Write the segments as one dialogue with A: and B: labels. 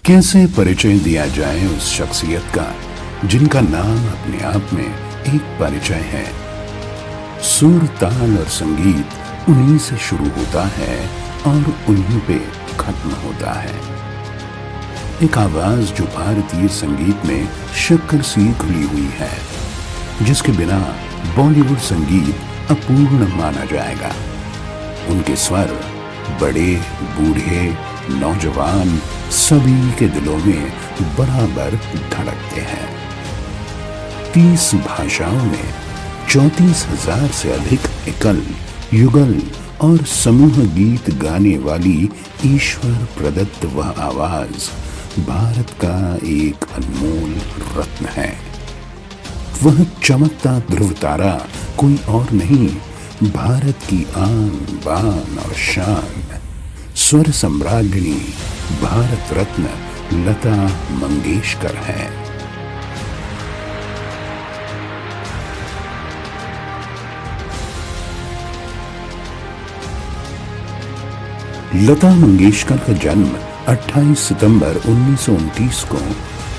A: कैसे परिचय दिया जाए उस शख्सियत का जिनका नाम अपने आप में एक परिचय है। सुर, ताल और संगीत उन्हीं से शुरू होता है और उन्हीं पे खत्म होता है। एक आवाज जो भारतीय संगीत में शक्कर सी घुली हुई है, जिसके बिना बॉलीवुड संगीत अपूर्ण माना जाएगा। उनके स्वर बड़े, बूढ़े, नौजवान सभी के दिलों में बराबर धड़कते हैं। 30 भाषाओं में 34,000 से अधिक एकल, युगल और समूह गीत गाने वाली ईश्वर प्रदत्त वह आवाज भारत का एक अनमोल रत्न है। वह चमकता ध्रुव तारा कोई और नहीं, भारत की आन बान और शान, स्वर सम्राज्ञी, भारत रत्न लता मंगेशकर है। लता मंगेशकर का जन्म 28 सितंबर 1929 को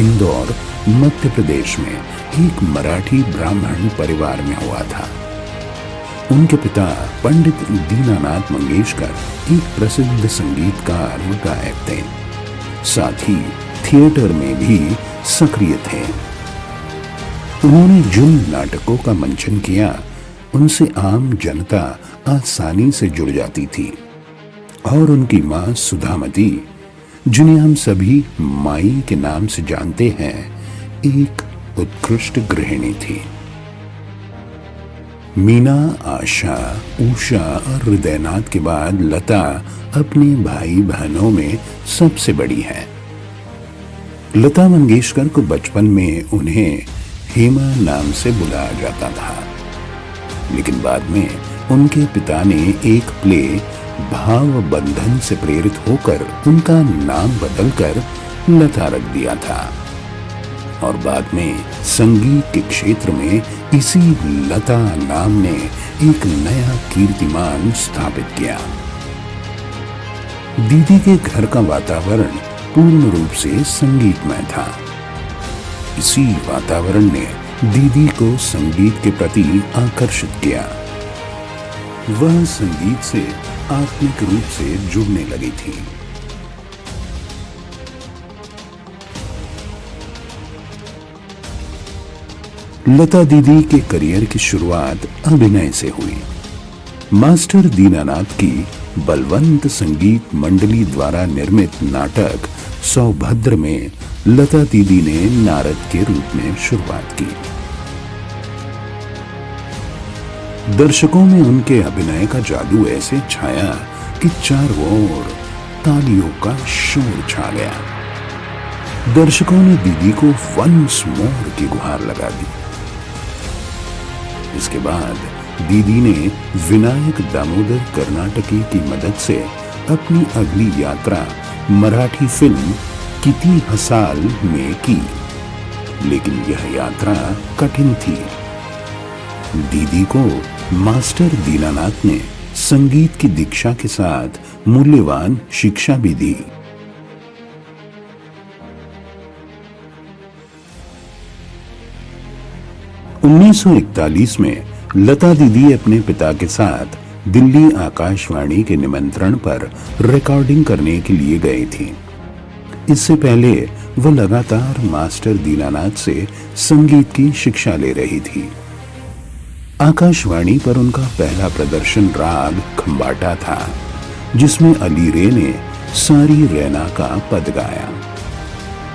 A: इंदौर, मध्य प्रदेश में एक मराठी ब्राह्मण परिवार में हुआ था। उनके पिता पंडित दीनानाथ मंगेशकर एक प्रसिद्ध संगीतकार व गायक थे। साथ ही थिएटर में भी सक्रिय थे। उन्होंने जिन नाटकों का मंचन किया, उनसे आम जनता आसानी से जुड़ जाती थी और उनकी मां सुधामती, जिन्हें हम सभी माई के नाम से जानते हैं, एक उत्कृष्ट गृहिणी थी। मीना, आशा, उषा और हृदयनाथ के बाद लता अपने भाई बहनों में सबसे बड़ी है। लता मंगेशकर को बचपन में उन्हें हेमा नाम से बुलाया जाता था, लेकिन बाद में उनके पिता ने एक प्ले भाव बंधन से प्रेरित होकर उनका नाम बदलकर लता रख दिया था और बाद में संगीत के क्षेत्र में इसी लता नाम ने एक नया कीर्तिमान स्थापित किया। दीदी के घर का वातावरण पूर्ण रूप से संगीतमय था। इसी वातावरण ने दीदी को संगीत के प्रति आकर्षित किया। वह संगीत से आत्मिक रूप से जुड़ने लगी थी। लता दीदी के करियर की शुरुआत अभिनय से हुई। मास्टर दीनानाथ की बलवंत संगीत मंडली द्वारा निर्मित नाटक सौभद्र में लता दीदी ने नारद के रूप में शुरुआत की। दर्शकों में उनके अभिनय का जादू ऐसे छाया कि चारों ओर तालियों का शोर छा गया। दर्शकों ने दीदी को वंस मोर की गुहार लगा दी। इसके बाद दीदी ने विनायक दामोदर कर्नाटकी की मदद से अपनी अगली यात्रा मराठी फिल्म किती हसाल में की, लेकिन यह यात्रा कठिन थी। दीदी को मास्टर दीनानाथ ने संगीत की दीक्षा के साथ मूल्यवान शिक्षा भी दी। 1941 में लता दीदी अपने पिता के साथ दिल्ली आकाशवाणी के निमंत्रण पर रिकॉर्डिंग करने के लिए गई थी। इससे पहले वह लगातार मास्टर दीनानाथ से संगीत की शिक्षा ले रही थी। आकाशवाणी पर उनका पहला प्रदर्शन राग खंबाटा था, जिसमें अली रे ने सारी रैना का पद गाया।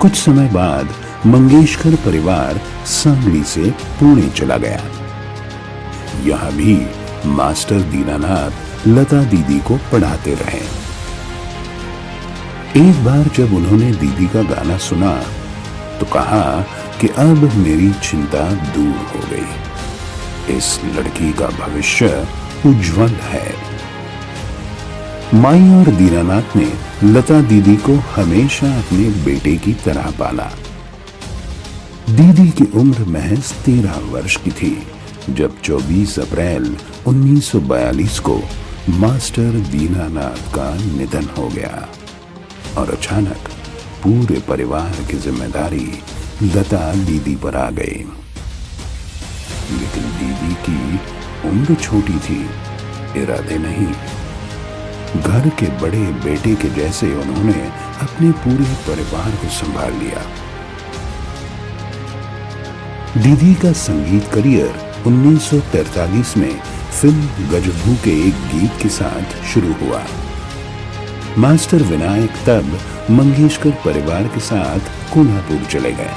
A: कुछ समय बाद मंगेशकर परिवार सांगली से पुणे चला गया। यहां भी मास्टर दीनानाथ लता दीदी को पढ़ाते रहे। एक बार जब उन्होंने दीदी का गाना सुना तो कहा कि अब मेरी चिंता दूर हो गई। इस लड़की का भविष्य उज्जवल है। माई और दीनानाथ ने लता दीदी को हमेशा अपने बेटे की तरह पाला। दीदी की उम्र महज 13 वर्ष की थी जब 24 अप्रैल 1942 को मास्टर दीनानाथ का निधन हो गया और अचानक पूरे परिवार की जिम्मेदारी लता दीदी पर आ गई। लेकिन दीदी की उम्र छोटी थी, इरादे नहीं। घर के बड़े बेटे के जैसे उन्होंने अपने पूरे परिवार को संभाल लिया। दीदी का संगीत करियर 1943 में फिल्म गजबू के एक गीत के साथ शुरू हुआ। मास्टर विनायक तब मंगेशकर परिवार के साथ कोल्हापुर चले गए।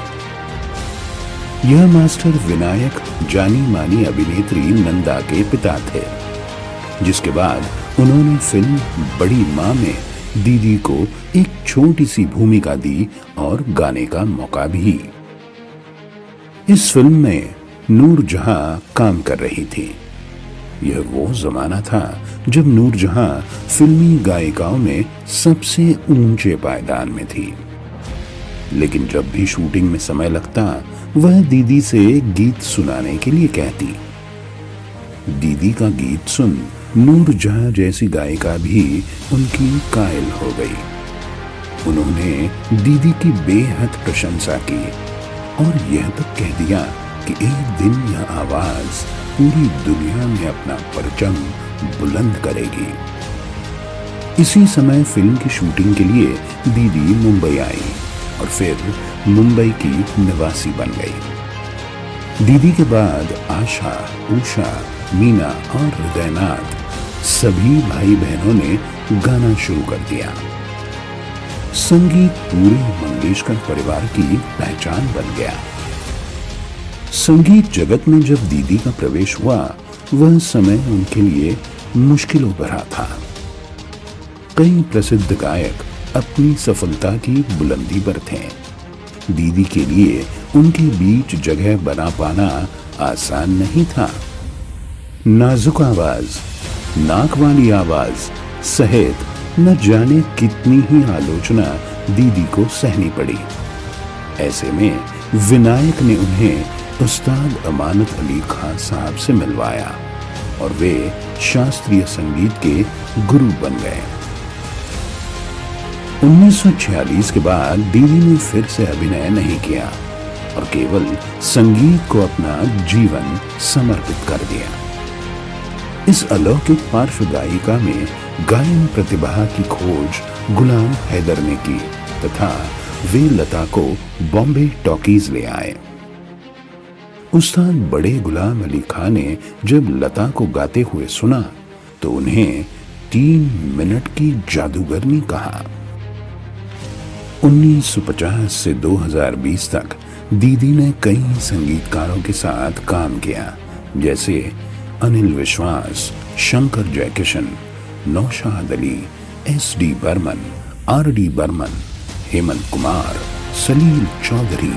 A: यह मास्टर विनायक जानी मानी अभिनेत्री नंदा के पिता थे, जिसके बाद उन्होंने फिल्म बड़ी मां में दीदी को एक छोटी सी भूमिका दी और गाने का मौका भी। इस फिल्म में नूरजहां काम कर रही थी। यह वो जमाना था जब नूरजहां फिल्मी गायिकाओं में सबसे ऊंचे पायदान में थी। लेकिन जब भी शूटिंग में समय लगता, वह दीदी से गीत सुनाने के लिए कहती। दीदी का गीत सुन नूरजहां जैसी गायिका भी उनकी कायल हो गई। उन्होंने दीदी की बेहद प्रशंसा की और यह तक कह दिया कि एक दिन यह आवाज पूरी दुनिया में अपना परचम बुलंद करेगी। इसी समय फिल्म की शूटिंग के लिए दीदी मुंबई आई और फिर मुंबई की निवासी बन गई। दीदी के बाद आशा, उषा, मीना और हृदयनाथ सभी भाई बहनों ने गाना शुरू कर दिया। संगीत पूरे मंगेशकर परिवार की पहचान बन गया। संगीत जगत में जब दीदी का प्रवेश हुआ, वह समय उनके लिए मुश्किलों भरा था। कई प्रसिद्ध गायक अपनी सफलता की बुलंदी पर थे। दीदी के लिए उनके बीच जगह बना पाना आसान नहीं था। नाजुक आवाज, नाक वाली आवाज सहित न जाने कितनी ही आलोचना दीदी को सहनी पड़ी। ऐसे में विनायक ने उन्हें उस्ताद अमानत अली खान साहब से मिलवाया और वे शास्त्रीय संगीत के गुरु बन गए। 1946 के बाद दीदी ने फिर से अभिनय नहीं किया और केवल संगीत को अपना जीवन समर्पित कर दिया। इस अलौकिक पार्श्व गायिका में गायन प्रतिभा की खोज गुलाम हैदर ने की तथा वे लता को बॉम्बे टॉकीज ले आए। उस्ताद बड़े गुलाम अली खान ने जब लता को गाते हुए सुना तो उन्हें 3 मिनट की जादूगरनी कहा। 1950 से 2020 तक दीदी ने कई संगीतकारों के साथ काम किया, जैसे अनिल विश्वास, शंकर जयकिशन, नौशाद अली, S.D. बर्मन, R.D. बर्मन, हेमंत कुमार, सलील चौधरी,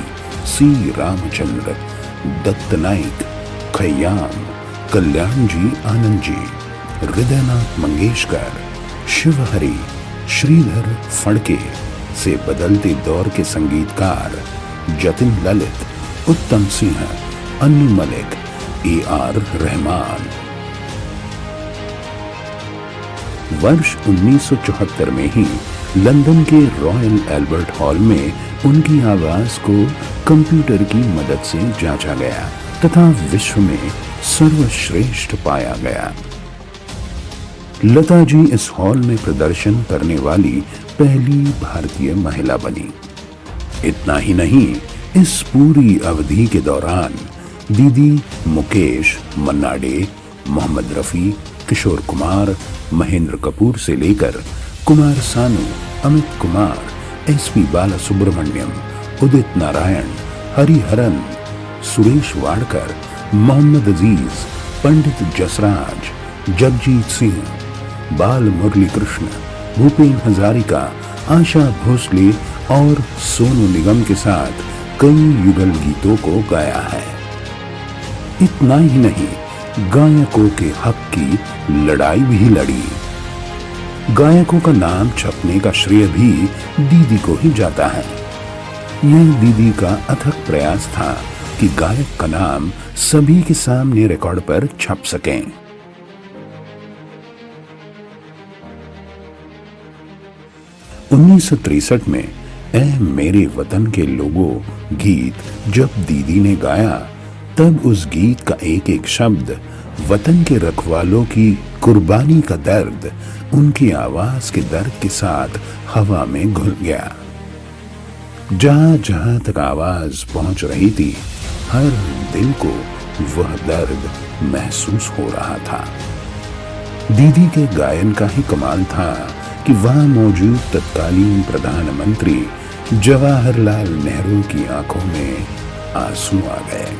A: C. रामचंद्र, दत्त नाइक, खयाम, कल्याण जी आनंद जी, हृदयनाथ मंगेशकर, शिवहरी, श्रीधर फड़के से बदलते दौर के संगीतकार जतिन ललित, उत्तम सिंह, अन्नू मलिक, A.R. रहमान। वर्ष 1974 में ही लंदन के रॉयल एल्बर्ट हॉल में उनकी आवाज को कंप्यूटर की मदद से जांचा गया तथा विश्व में सर्वश्रेष्ठ पाया गया। लता जी इस हॉल में प्रदर्शन करने वाली पहली भारतीय महिला बनी। इतना ही नहीं, इस पूरी अवधि के दौरान दीदी मुकेश, मन्ना डे, मोहम्मद रफी, किशोर कुमार, महेंद्र कपूर से लेकर कुमार सानू, अमित कुमार, S.P. बालासुब्रमण्यम, उदित नारायण, हरिहरन, सुरेश वाडकर, मोहम्मद अजीज, पंडित जसराज, जगजीत सिंह, बाल मुरली कृष्ण, भूपेन हजारिका, आशा भोसले और सोनू निगम के साथ कई युगल गीतों को गाया है। इतना ही नहीं, गायकों के हक की लड़ाई भी लड़ी। गायकों का नाम छपने का श्रेय भी दीदी को ही जाता है। यह दीदी का अथक प्रयास था कि गायक का नाम सभी के सामने रिकॉर्ड पर छप सके। 1963 में ऐ मेरे वतन के लोगों गीत जब दीदी ने गाया, तब उस गीत का एक एक शब्द वतन के रखवालों की कुर्बानी का दर्द उनकी आवाज के दर्द के साथ हवा में घुल गया। जहां जहां तक आवाज पहुंच रही थी, हर दिल को वह दर्द महसूस हो रहा था। दीदी के गायन का ही कमाल था कि वहां मौजूद तत्कालीन प्रधानमंत्री जवाहरलाल नेहरू की आंखों में आंसू आ गए।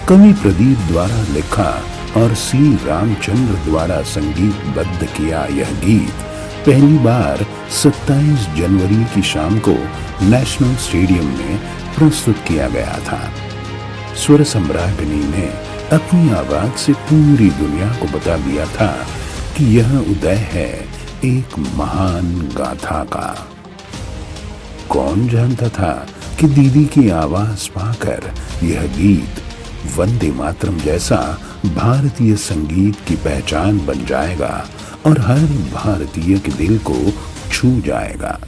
A: कवि प्रदीप द्वारा लिखा और सी रामचंद्र द्वारा संगीतबद्ध किया यह गीत पहली बार 27 जनवरी की शाम को नेशनल स्टेडियम में प्रस्तुत किया गया था। स्वर सम्राज्ञी ने अपनी आवाज से पूरी दुनिया को बता दिया था कि यह उदय है एक महान गाथा का। कौन जानता था कि दीदी की आवाज पाकर यह गीत वंदे मातरम जैसा भारतीय संगीत की पहचान बन जाएगा और हर भारतीय के दिल को छू जाएगा।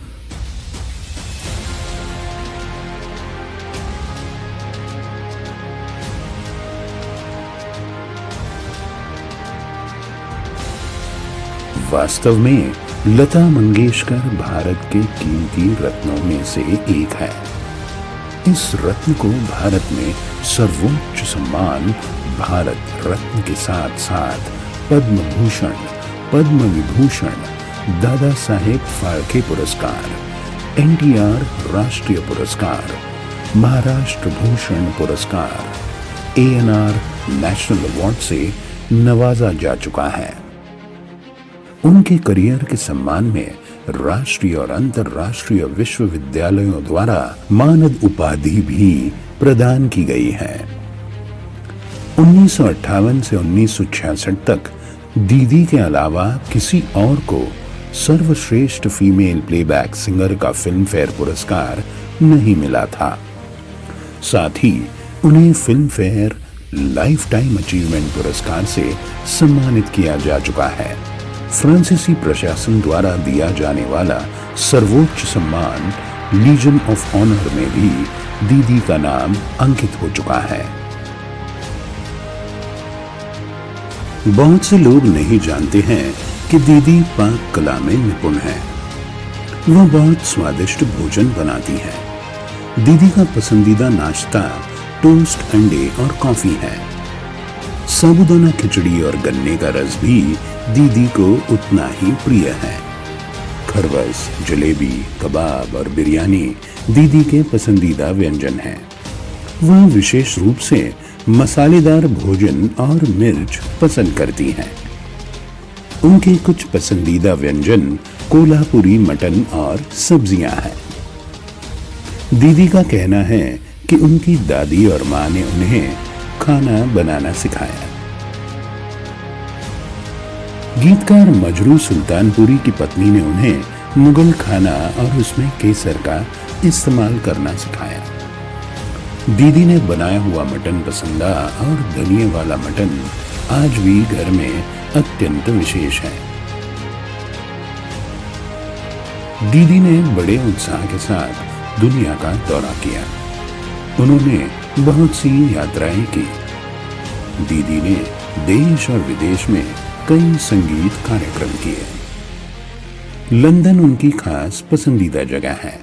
A: वास्तव में लता मंगेशकर भारत के कीमती रत्नों में से एक है। इस रत्न को भारत में सर्वोच्च सम्मान भारत रत्न के साथ साथ पद्म भूषण, पद्म विभूषण, दादा साहेब फाल्के पुरस्कार, NTR राष्ट्रीय पुरस्कार, महाराष्ट्र भूषण पुरस्कार, ANR नेशनल अवार्ड से नवाजा जा चुका है। उनके करियर के सम्मान में राष्ट्रीय और अंतर्राष्ट्रीय विश्वविद्यालयों द्वारा मानद उपाधि भी प्रदान की गई है। 1958 से 1966 तक दीदी के अलावा किसी और को सर्वश्रेष्ठ फीमेल प्लेबैक सिंगर का फिल्म फेयर पुरस्कार नहीं मिला था। साथ ही उन्हें film fair life time achievement पुरस्कार से सम्मानित किया जा चुका है। फ्रांसीसी प्रशासन द्वारा दिया जाने वाला सर्वोच्च सम्मान लीजन ऑफ ऑनर में भी दीदी का नाम अंकित हो चुका है। बहुत से लोग नहीं जानते हैं कि दीदी पाक कला में निपुण है। वह बहुत स्वादिष्ट भोजन बनाती है। दीदी का पसंदीदा नाश्ता टोस्ट, अंडे और कॉफी है। साबूदाना खिचड़ी और गन्ने का रस भी दीदी को उतना ही प्रिय है। खरबस, जलेबी, कबाब और बिरयानी दीदी के पसंदीदा व्यंजन हैं। वह विशेष रूप से मसालेदार भोजन और मिर्च पसंद करती हैं। उनके कुछ पसंदीदा व्यंजन कोल्हापुरी मटन और सब्जियां हैं। दीदी का कहना है कि उनकी दादी और माँ ने उन्हें खाना बनाना सिखाया। गीतकार मजरू सुल्तानपुरी की पत्नी ने उन्हें मुगल खाना और उसमें केसर का इस्तेमाल करना सिखाया। दीदी ने बनाया हुआ मटन पसंदा और धनिये वाला मटन आज भी घर में अत्यंत विशेष है। दीदी ने बड़े उत्साह के साथ दुनिया का दौरा किया। उन्होंने बहुत सी यात्राएं की। दीदी ने देश और विदेश में कई संगीत कार्यक्रम किए। लंदन उनकी खास पसंदीदा जगह है।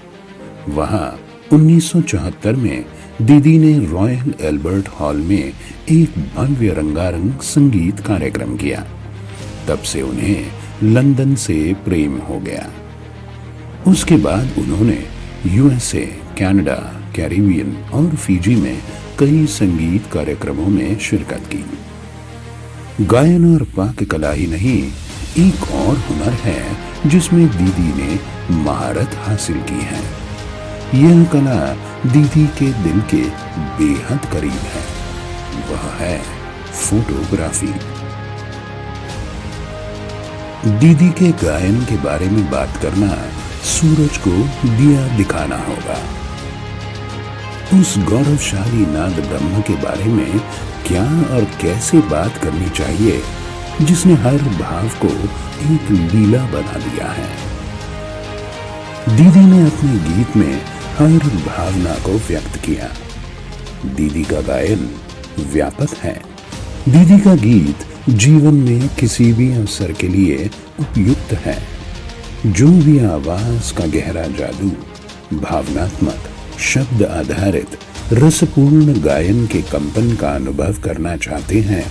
A: वहां 1974 में दीदी ने रॉयल एल्बर्ट हॉल में एक भव्य रंगारंग संगीत कार्यक्रम किया। तब से उन्हें लंदन से प्रेम हो गया। उसके बाद उन्होंने USA, कनाडा, कैरिबियन और फिजी में कई संगीत कार्यक्रमों में शिरकत की। गायन और पाक कला ही नहीं, एक और हुनर है जिसमें दीदी ने महारत हासिल की है। यह कला दीदी के दिल के बेहद करीब है। वह है फोटोग्राफी। दीदी के गायन के बारे में बात करना सूरज को दिया दिखाना होगा। उस गौरवशाली नाद ब्रह्म के बारे में क्या और कैसे बात करनी चाहिए जिसने हर भाव को एक लीला बना दिया है। दीदी ने अपने गीत में हर भावना को व्यक्त किया। दीदी का गायन व्यापक है। दीदी का गीत जीवन में किसी भी अवसर के लिए उपयुक्त है। जो भी आवाज का गहरा जादू, भावनात्मक, शब्द आधारित, रसपूर्ण गायन के कंपन का अनुभव करना चाहते हैं,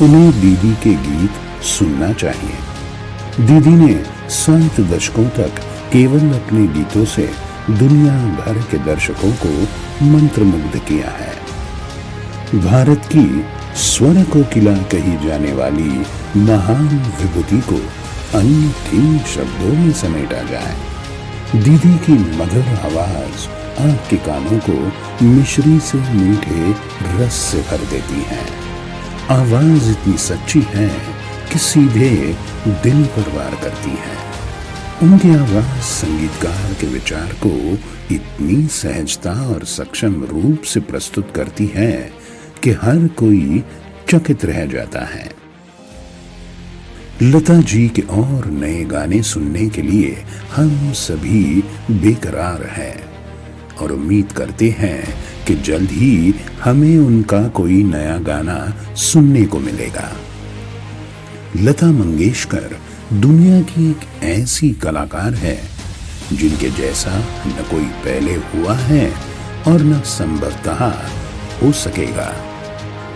A: उन्हें दीदी के गीत सुनना चाहिए। दीदी ने 7 दशकों तक केवल अपने गीतों से दुनिया भर के दर्शकों को मंत्रमुग्ध किया है। भारत की स्वर कोकिला कही जाने वाली महान विभूति को अनूठे शब्दों में समेटा जाए। दीदी की मधुर आवाज आपके कानों को मिश्री से मीठे रस से भर देती है। आवाज इतनी सच्ची है कि सीधे दिल पर वार करती है। उनकी आवाज संगीतकार के विचार को इतनी सहजता और सक्षम रूप से प्रस्तुत करती है कि हर कोई चकित रह जाता है। लता जी के और नए गाने सुनने के लिए हम सभी बेकरार हैं और उम्मीद करते हैं कि जल्द ही हमें उनका कोई नया गाना सुनने को मिलेगा। लता मंगेशकर दुनिया की एक ऐसी कलाकार है जिनके जैसा न कोई पहले हुआ है और न संभवतः हो सकेगा।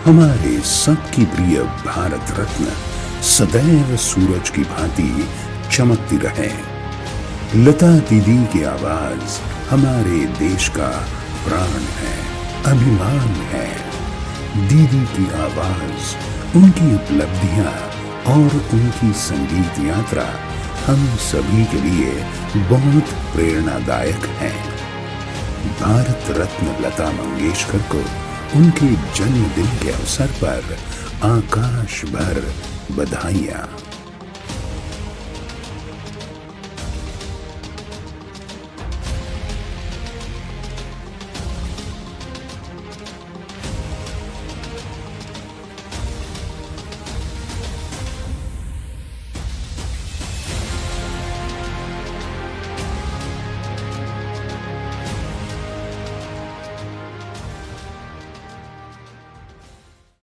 A: हमारे सबकी प्रिय भारत रत्न सदैव सूरज की भांति चमकती रहे। लता दीदी की आवाज हमारे देश का प्राण है, अभिमान है। दीदी की आवाज, उनकी उपलब्धियां और उनकी संगीत यात्रा हम सभी के लिए बहुत प्रेरणादायक है। भारत रत्न लता मंगेशकर को उनके जन्मदिन के अवसर पर आकाश भर बधाइयां।